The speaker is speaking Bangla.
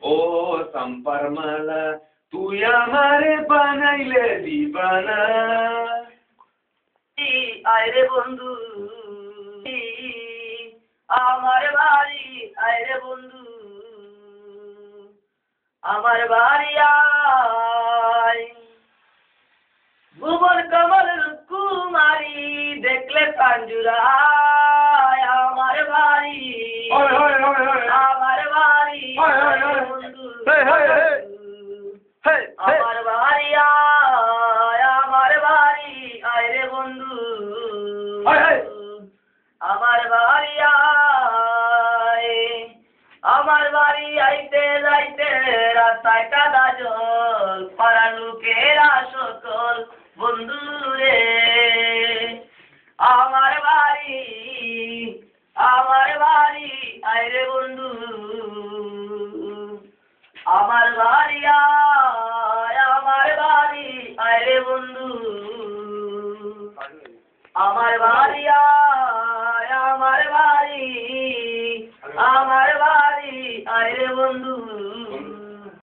ও সম্পার মালা তুই আমারে বানাইলে দিবানা। আইরে বন্ধু আমার বাড়ি, আইরে বন্ধু আমার বাড়ি আয়। ভুবন কমল কুমারী দেখলে কাঞ্জুরায় আমার বাড়ি, আমার বাড়ি বন্ধু আমার বাড়ি আয়, আমার বাড়ি আইরে বন্ধু আমার বাড়ি আয়। আমার বাড়ি আইতে যাইতে রাস্তায় কাদা জল, পাড়া লোকেরা সকল বন্ধু রে আমার বাড়ি, আমার বাড়ি আইরে বন্ধু আমার বাড়ি আয়, আমার বাড়ি আইরে বন্ধু আমার বাড়ি আয়।